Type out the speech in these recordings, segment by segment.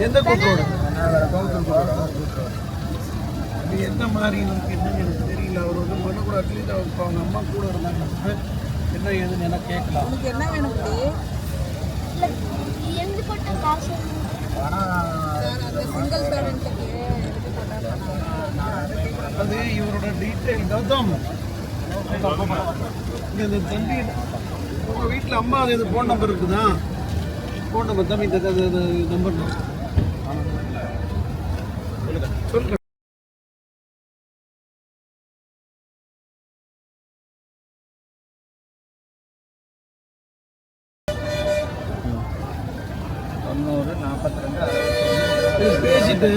எந்த கூட்டோடு அது எந்த மாதிரி இருக்கு என்னன்னு எனக்கு தெரியல. அவர் வந்து மனு கூட அட்லீஸ்ட் அவங்க அம்மா கூட இருந்தாங்க. என்ன ஏதுன்னு எனக்கு கேட்கலாம். என்ன வேணும்? அது இவரோட டீட்டெயில் கௌதம். இந்த தம்பி உங்கள் வீட்டில் அம்மா அது ஃபோன் நம்பர் இருக்குதா? ஃபோன் நம்பர் தம்பி இந்த நம்பர் சொல்லுங்க. பேசிட்டு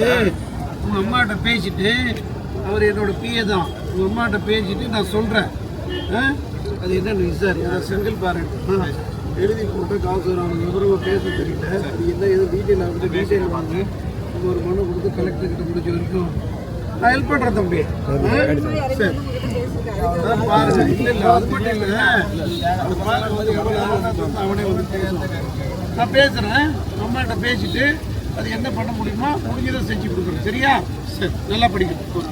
உங்கள் அம்மாட்ட பேசிட்டு அவர் என்னோட பிஏ தான். உங்கள் அம்மாட்ட பேசிட்டு நான் சொல்கிறேன். அது என்னன்னு விசாரி. அதான் சிங்கிள் பேரண்ட் எழுதி போட்டு காசு அவங்க விவரமாக பேச தெரியல. அது என்ன எதுவும் டீட்டெயில் ஆகுது டீட்டெயில் வாங்க. நம்ம ஒரு மனு கொடுத்து கலெக்டர்கிட்ட முடிஞ்ச வரைக்கும் நான் ஹெல்ப் பண்ணுறேன் தம்பி. சரி அதான் பாருங்க. இல்லை இல்லை அது மட்டும் இல்லை. அது பார்க்கும்போது எவ்வளோ அவனே வந்து பேசுவேன். நான் பேசுகிறேன். அம்மாட்ட பேசிட்டு அது என்ன பண்ண முடியுமோ முடிஞ்சதை செஞ்சு கொடுக்குறேன். சரியா? சரி நல்லா படிக்கணும்.